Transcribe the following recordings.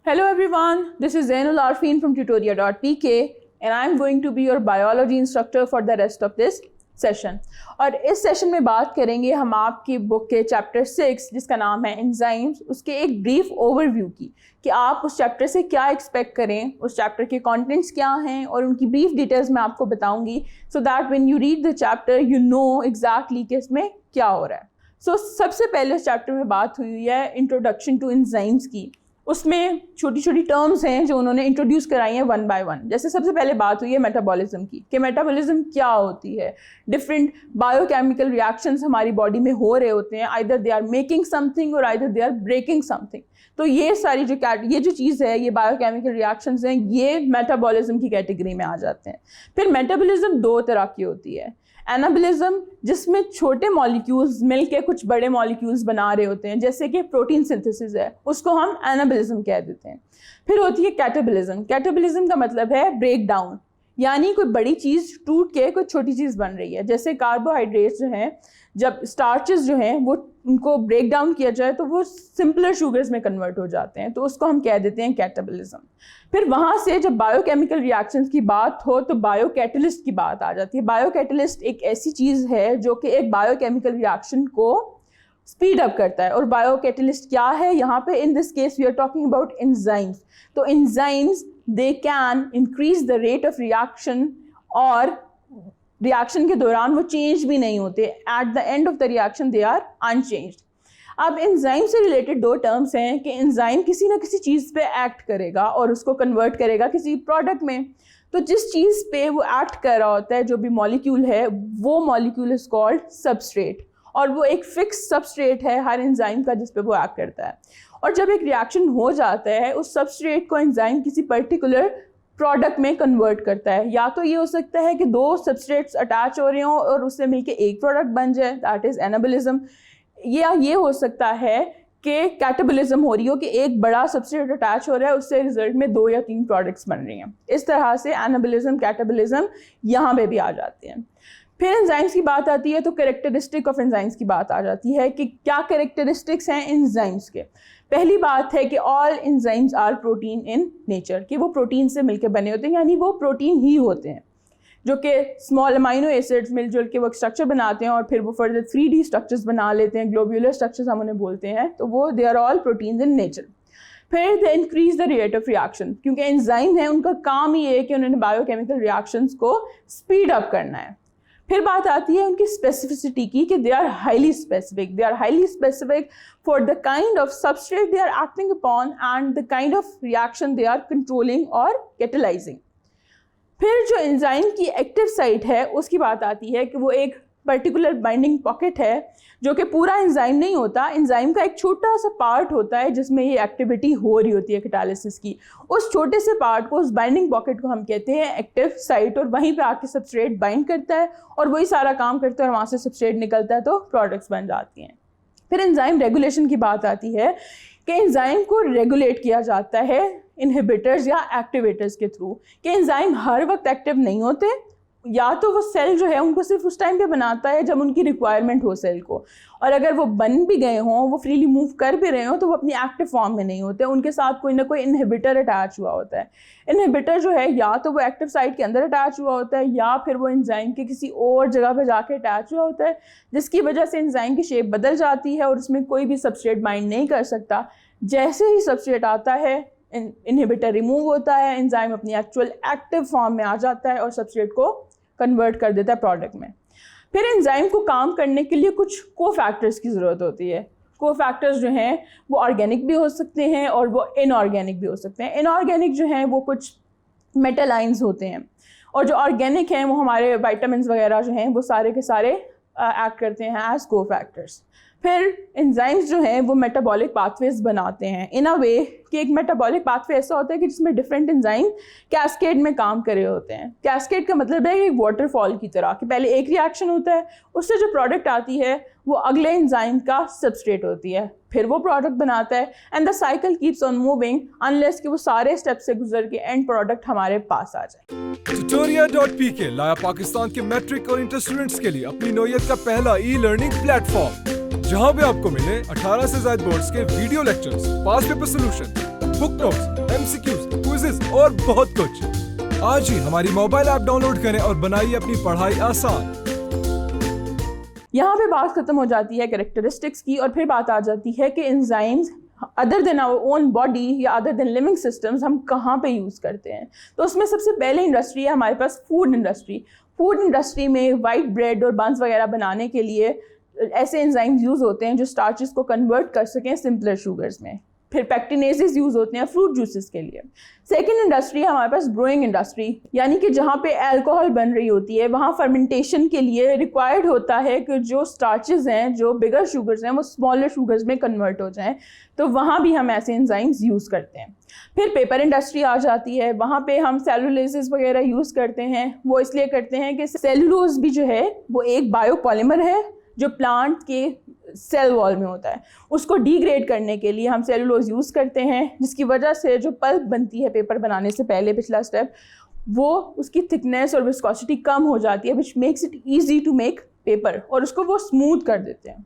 Hello everyone, this is Zainul Arfin from tutoria.pk and I am going to be your biology instructor for the rest of this session. और इस session में बात करेंगे हम आपकी book के chapter 6 जिसका नाम है एंजाइम्स, उसके एक ब्रीफ ओवरव्यू की कि आप उस चैप्टर से क्या एक्सपेक्ट करें, उस चैप्टर के कंटेंट्स क्या हैं और उनकी ब्रीफ डिटेल्स मैं आपको बताऊंगी so that when you read the chapter you know exactly कि इसमें क्या हो रहा है. सबसे पहले इस चैप्टर में बात हुई है इंट्रोडक्शन टू एंजाइम्स की. उसमें छोटी छोटी टर्म्स हैं जो उन्होंने इंट्रोड्यूस कराई हैं वन बाय वन. जैसे सबसे पहले बात हुई है मेटाबॉलिज्म की कि मेटाबॉलिज्म क्या होती है. डिफरेंट बायोकेमिकल रिएक्शंस हमारी बॉडी में हो रहे होते हैं, either they are making something और either they are breaking something. तो ये सारी जो चीज़ है, ये बायोकेमिकल रिएक्शंस हैं, ये मेटाबॉलिज्म की कैटेगरी में आ जाते हैं. फिर मेटाबॉलिज्म दो तरह की होती है. एनाबॉलिज्म जिसमें छोटे मॉलिक्यूल्स मिलके कुछ बड़े मॉलिक्यूल्स बना रहे होते हैं, जैसे कि प्रोटीन सिंथेसिस है, उसको हम एनाबॉलिज्म कह देते हैं. फिर होती है कैटाबॉलिज्म. कैटाबॉलिज्म का मतलब है ब्रेक डाउन, यानी कोई बड़ी चीज़ टूट के कोई छोटी चीज़ बन रही है. जैसे कार्बोहाइड्रेट्स जो हैं, जब स्टार्चेस जो हैं वो उनको ब्रेक डाउन किया जाए तो वो सिंपलर शुगर्स में कन्वर्ट हो जाते हैं, तो उसको हम कह देते हैं कैटाबॉलिज्म. फिर वहाँ से जब बायोकेमिकल रिएक्शंस की बात हो तो बायोकैटलिस्ट की बात आ जाती है. बायोकैटलिस्ट एक ऐसी चीज़ है जो कि एक बायोकेमिकल रिएक्शन को स्पीड अप करता है. और बायोकैटलिस्ट क्या है, यहाँ पे in this case we are talking about enzymes. तो enzymes they can increase the rate of reaction और रिएक्शन के दौरान वो चेंज भी नहीं होते. At the end of the reaction they are unchanged. अब एंजाइम से रिलेटेड दो टर्म्स हैं कि एंजाइम किसी ना किसी चीज़ पे एक्ट करेगा और उसको कन्वर्ट करेगा किसी प्रोडक्ट में. तो जिस चीज़ पे वो एक्ट कर रहा होता है, जो भी मॉलिक्यूल है, वो मॉलिक्यूल इज कॉल्ड सबस्ट्रेट. और वो एक फिक्स सबस्ट्रेट है हर एंजाइम का जिस पे वो एक्ट करता है. और जब एक रिएक्शन हो जाता है, उस सबस्ट्रेट को एंजाइम किसी पर्टिकुलर प्रोडक्ट में कन्वर्ट करता है. या तो ये हो सकता है कि दो सबस्ट्रेट्स अटैच हो रहे हों और उससे मिलके एक प्रोडक्ट बन जाए, दैट इज़ एनाबॉलिज्म. या ये हो सकता है कि कैटाबॉलिज्म हो रही हो कि एक बड़ा सबस्ट्रेट अटैच हो रहा है, उससे रिजल्ट में 2 या 3 प्रोडक्ट्स बन रही हैं. इस तरह से एनाबॉलिज्म, कैटाबॉलिज्म यहाँ पे भी आ जाते हैं. फिर एंजाइम्स की बात आती है तो कैरेक्टरिस्टिक ऑफ एंजाइम्स की बात आ जाती है कि क्या कैरेक्टरिस्टिक्स हैं एंजाइम्स के. पहली बात है कि all enzymes are protein in nature, कि वो प्रोटीन से मिलकर बने होते हैं, यानी वो प्रोटीन ही होते हैं जो कि स्मॉल अमाइनो एसिड्स मिलजुल के वो स्ट्रक्चर बनाते हैं और फिर वो फर्दर 3D स्ट्रक्चर्स बना लेते हैं, ग्लोब्यूलर स्ट्रक्चर्स हम उन्हें बोलते हैं. तो वो they are all proteins in nature. फिर they increase the rate of reaction, क्योंकि एंजाइम है उनका काम ही है कि उन्होंने बायोकेमिकल रिएक्शंस को स्पीड अप करना है. फिर बात आती है उनकी स्पेसिफिसिटी की कि they are highly specific. They are highly specific for the kind of substrate they are acting upon and the kind of reaction they are controlling और कैटलाइजिंग. फिर जो एंजाइम की एक्टिव साइट है उसकी बात आती है कि वो एक पर्टिकुलर बाइंडिंग पॉकेट है जो कि पूरा एंजाइम नहीं होता. एंजाइम का एक छोटा सा पार्ट होता है जिसमें ये एक्टिविटी हो रही होती है कैटालिसिस की. उस छोटे से पार्ट को, उस बाइंडिंग पॉकेट को हम कहते हैं एक्टिव साइट. और वहीं पे आके सबस्ट्रेट बाइंड करता है और वही सारा काम करता है और वहाँ से सबस्ट्रेट निकलता है तो प्रोडक्ट्स बन जाती हैं. फिर एंजाइम रेगुलेशन की बात आती है कि एंजाइम को रेगुलेट किया जाता है इनहिबिटर्स या एक्टिवेटर्स के थ्रू. कि एंजाइम हर वक्त एक्टिव नहीं होते, या तो वो सेल जो है उनको सिर्फ उस टाइम पे बनाता है जब उनकी रिक्वायरमेंट हो सेल को, और अगर वो बन भी गए हों, वो फ्रीली मूव कर भी रहे हों, तो वो अपनी एक्टिव फॉर्म में नहीं होते. उनके साथ कोई ना कोई इनहिबिटर अटैच हुआ होता है. इनहिबिटर जो है या तो वो एक्टिव साइट के अंदर अटैच हुआ होता है या फिर वो एंजाइम के किसी और जगह पर जाके अटैच हुआ होता है, जिसकी वजह से एंजाइम की शेप बदल जाती है और उसमें कोई भी सबस्ट्रेट बाइंड नहीं कर सकता. जैसे ही सबस्ट्रेट आता है, इनहिबिटर रिमूव होता है, एंजाइम अपनी एक्चुअल एक्टिव फॉर्म में आ जाता है और सबस्ट्रेट को कन्वर्ट कर देता है प्रोडक्ट में. फिर एंजाइम को काम करने के लिए कुछ कोफैक्टर्स की ज़रूरत होती है. कोफैक्टर्स जो हैं वो ऑर्गेनिक भी हो सकते हैं और वो इनऑर्गेनिक भी हो सकते हैं. इनऑर्गेनिक जो हैं वो कुछ मेटल आयंस होते हैं, और जो ऑर्गेनिक हैं वो हमारे विटामिन्स वगैरह जो हैं वो सारे के सारे एक्ट करते हैं एज कोफैक्टर्स. फिर एंजाइम्स जो हैं वो मेटाबॉलिक पाथवेज बनाते हैं इन अ वे कि एक मेटाबॉलिक पाथवे ऐसा होता है कि जिसमें डिफरेंट एंजाइम कैस्केड में काम कर रहे होते हैं. कैस्केड का मतलब है एक वाटरफॉल की तरह कि पहले एक रिएक्शन होता है, उससे जो प्रोडक्ट आती है वो अगले एंजाइम का सबस्ट्रेट होती है, फिर वो प्रोडक्ट बनाता है and the cycle keeps on moving unless कि वो सारे स्टेप से गुजर के एंड प्रोडक्ट हमारे पास आ जाए। Tutoria.pk लाया पाकिस्तान के मैट्रिक और इंटर स्टूडेंट्स के लिए अपनी नौयत का पहला ई-लर्निंग प्लेटफॉर्म, जहां पे आपको मिले 18 से ज्यादा बोर्ड्स के video lectures, past paper solution, book notes, MCQs, quizzes और बहुत कुछ। आज ही हमारी मोबाइल ऐप डाउनलोड करें और बनाइए अपनी पढ़ाई आसान। यहाँ पे बात खत्म हो जाती है कैरेक्टरिस्टिक्स की और फिर बात आ जाती है कि enzymes other than our own body या अदर देन लिविंग सिस्टम्स हम कहाँ पे यूज़ करते हैं। तो उसमें सबसे पहले इंडस्ट्री है हमारे पास फूड इंडस्ट्री। फूड इंडस्ट्री में वाइट ब्रेड और बंस वगैरह बनाने के लिए ऐसे एंजाइम्स यूज़ होते हैं जो स्टार्चेस को कन्वर्ट कर सकें सिंपलर शुगर्स में। फिर पेक्टिनेसेस यूज़ होते हैं फ्रूट जूसेस के लिए। सेकेंड इंडस्ट्री है हमारे पास ब्रूइंग इंडस्ट्री, यानी कि जहाँ पे अल्कोहल बन रही होती है वहाँ फर्मेंटेशन के लिए रिक्वायर्ड होता है कि जो स्टार्चेस हैं, जो बिगर शुगर्स हैं, वो स्मॉलर शुगर्स में कन्वर्ट हो जाएं। तो वहाँ भी हम ऐसे एंजाइम्स यूज़ करते हैं। फिर पेपर इंडस्ट्री आ जाती है, वहाँ पे हम सेलुलोजेस वगैरह यूज़ करते हैं। वो इसलिए करते हैं कि सेलुलोज भी जो है वो एक बायोपॉलीमर है जो प्लांट के सेल वॉल में होता है। उसको डिग्रेड करने के लिए हम सेलुलोज यूज़ करते हैं, जिसकी वजह से जो पल्प बनती है पेपर बनाने से पहले, पिछला स्टेप, वो उसकी थिकनेस और विस्कोसिटी कम हो जाती है, which makes it easy to make paper, और उसको वो स्मूथ कर देते हैं।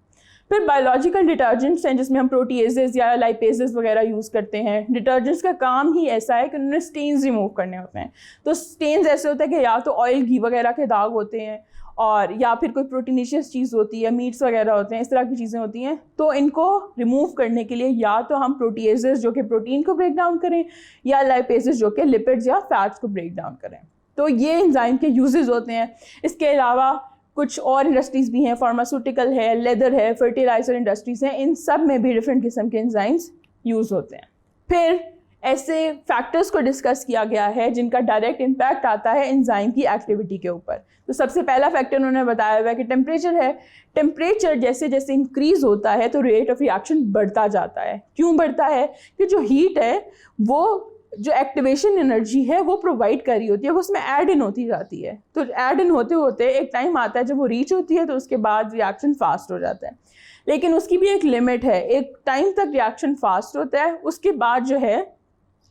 फिर बायोलॉजिकल डिटर्जेंट्स हैं जिसमें हम प्रोटीएजेस या लाइपेजेस वगैरह यूज़ करते हैं। डिटर्जेंट्स का काम ही ऐसा है कि उन्होंने स्टेन्स रिमूव करने होते हैं। तो स्टेन्स ऐसे होते हैं कि या तो ऑयल घी वगैरह के दाग होते हैं और या फिर कोई प्रोटीनिशियस चीज़ होती है, मीट्स वगैरह होते हैं, इस तरह की चीज़ें होती हैं। तो इनको रिमूव करने के लिए या तो हम प्रोटीएजेस जो कि प्रोटीन को ब्रेक डाउन करें या लाइपेजेस जो कि लिपिड्स या फैट्स को ब्रेक डाउन करें। तो ये एंजाइम के यूजेस होते हैं। इसके अलावा कुछ और इंडस्ट्रीज़ भी हैं, फार्मास्यूटिकल है, लेदर है, फर्टिलाइज़र इंडस्ट्रीज़ हैं, इन सब में भी डिफरेंट किस्म के एंजाइम्स यूज़ होते हैं। फिर ऐसे फैक्टर्स को डिस्कस किया गया है जिनका डायरेक्ट इम्पैक्ट आता है एंजाइम की एक्टिविटी के ऊपर। तो सबसे पहला फैक्टर उन्होंने बताया हुआ है कि टेम्परेचर है। टेम्परेचर जैसे जैसे इंक्रीज़ होता है तो रेट ऑफ रिएक्शन बढ़ता जाता है। क्यों बढ़ता है? कि जो हीट है वो जो एक्टिवेशन एनर्जी है वो प्रोवाइड कर रही होती है, वो उसमें ऐड इन होती जाती है। तो ऐड इन होते होते एक टाइम आता है जब वो रीच होती है तो उसके बाद रिएक्शन फास्ट हो जाता है। लेकिन उसकी भी एक लिमिट है, एक टाइम तक रिएक्शन फास्ट होता है, उसके बाद जो है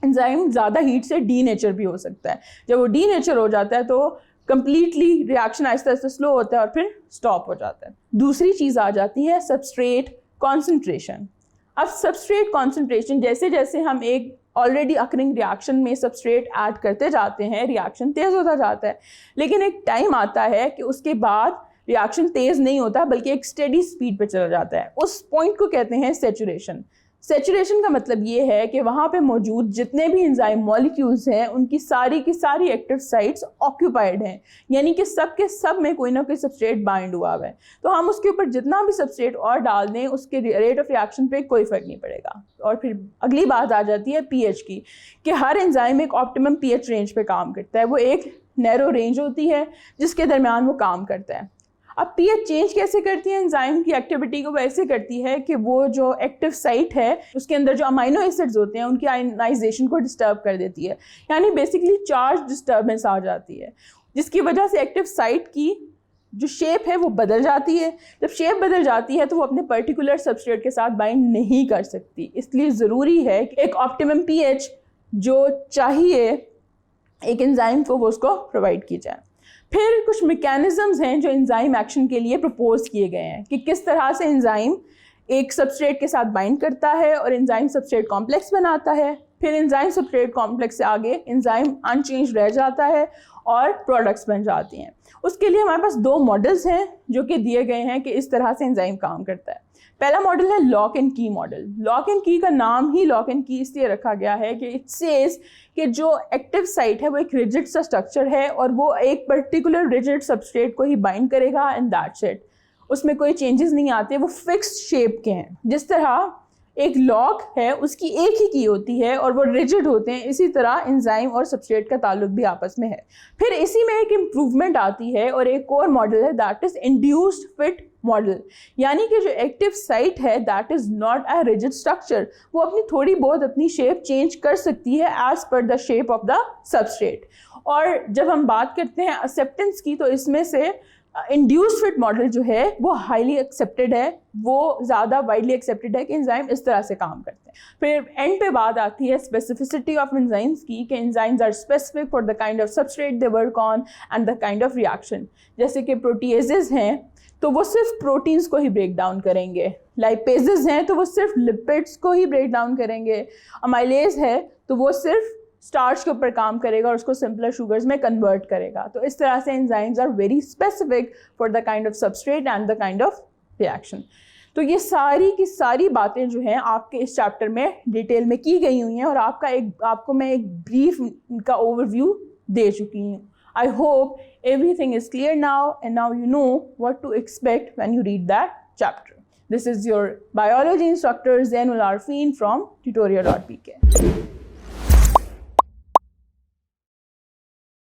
एंजाइम ज़्यादा हीट से डीनेचर भी हो सकता है। जब वो डीनेचर हो जाता है तो completely reaction Aahista Aahista slow होता है और फिर स्टॉप हो जाता है। दूसरी चीज़ आ जाती है सबस्ट्रेट कॉन्सेंट्रेशन। अब सबस्ट्रेट कॉन्सेंट्रेशन, जैसे जैसे हम एक ऑलरेडी अकरिंग रिएक्शन में सबस्ट्रेट ऐड करते जाते हैं, रिएक्शन तेज़ होता जाता है। लेकिन एक टाइम आता है कि उसके बाद रिएक्शन तेज़ नहीं होता बल्कि एक स्टेडी स्पीड पे चला जाता है। उस पॉइंट को कहते हैं सैचुरेशन। सैचुरेशन का मतलब ये है कि वहाँ पे मौजूद जितने भी एंजाइम मॉलिक्यूल्स हैं उनकी सारी की सारी एक्टिव साइट्स ऑक्यूपाइड हैं, यानी कि सब के सब में कोई ना कोई सबस्ट्रेट बाइंड हुआ है। तो हम उसके ऊपर जितना भी सबस्ट्रेट और डाल दें उसके रेट ऑफ रिएक्शन पे कोई फ़र्क नहीं पड़ेगा। और फिर अगली बात आ जाती है पीएच की, कि हर एंजाइम एक ऑप्टिमम पीएच रेंज पे काम करता है। वो एक नैरो रेंज होती है जिसके दरमियान वो काम करता है। अब पीएच चेंज कैसे करती है एंजाइम की एक्टिविटी को? वैसे करती है कि वो जो एक्टिव साइट है उसके अंदर जो अमाइनो एसिड्स होते हैं उनकी आयनाइजेशन को डिस्टर्ब कर देती है, यानी बेसिकली चार्ज डिस्टर्बेंस आ जाती है, जिसकी वजह से एक्टिव साइट की जो शेप है वो बदल जाती है। जब शेप बदल जाती है तो वो अपने पर्टिकुलर सबस्ट्रेट के साथ बाइंड नहीं कर सकती। इसलिए ज़रूरी है कि एक ऑप्टिमम पीएच जो चाहिए एक एंजाइम को वो उसको प्रोवाइड की जाए। फिर कुछ मैकेनिज़म्स हैं जो एंजाइम एक्शन के लिए प्रपोज किए गए हैं कि किस तरह से एंजाइम एक सबस्ट्रेट के साथ बाइंड करता है और एंजाइम सबस्ट्रेट कॉम्प्लेक्स बनाता है। फिर एंजाइम सबस्ट्रेट कॉम्प्लेक्स से आगे एंजाइम अनचेंज रह जाता है और प्रोडक्ट्स बन जाती हैं। उसके लिए हमारे पास दो मॉडल्स हैं जो कि दिए गए हैं कि इस तरह से एंजाइम काम करता है। पहला मॉडल है लॉक एंड की मॉडल। लॉक एंड की का नाम ही लॉक एंड की इसलिए रखा गया है कि इट सेज कि जो एक्टिव साइट है वो एक रिजिड सा स्ट्रक्चर है और वो एक पर्टिकुलर रिजिड सबस्ट्रेट को ही बाइंड करेगा एंड दैट्स इट। उसमें कोई चेंजेस नहीं आते, वो फिक्स्ड शेप के हैं। जिस तरह एक लॉक है उसकी एक ही की होती है और वो रिजिड होते हैं, इसी तरह एंजाइम और सबस्ट्रेट का ताल्लुक भी आपस में है। फिर इसी में एक इम्प्रूवमेंट आती है और एक और मॉडल है that is induced fit model, यानी कि जो एक्टिव साइट है that is not a rigid structure, वो अपनी थोड़ी बहुत अपनी शेप चेंज कर सकती है as per the shape of the substrate. और जब हम बात करते हैं एक्सेप्टेंस की तो इसमें से इंड्यूस्ड फिट मॉडल जो है वो हाईली एक्सेप्टेड है, वो ज़्यादा वाइडली एक्सेप्टेड है कि एंजाइम इस तरह से काम करते हैं। फिर एंड पे बात आती है स्पेसिफिसिटी ऑफ एंजाइम्स की, कि enzymes are specific for the kind of substrate they work on and the kind of reaction. जैसे कि प्रोटीएजेस हैं तो वो सिर्फ प्रोटीन्स को ही ब्रेक डाउन करेंगे, लाइपेजेस हैं तो वो सिर्फ लिपिड्स को ही ब्रेक डाउन करेंगे, अमाइलेज है तो वो सिर्फ स्टार्च के ऊपर काम करेगा और उसको सिंपलर शुगर्स में कन्वर्ट करेगा। तो इस तरह से enzymes are very specific for the kind of substrate and the kind of reaction. तो ये सारी की सारी बातें जो हैं आपके इस चैप्टर में डिटेल में की गई हुई हैं और आपको मैं एक ब्रीफ का ओवरव्यू दे चुकी हूँ। I hope everything is clear now, and now you know what to expect when you read that chapter. This is your biology instructor Zainul Arfin from tutoria.pk.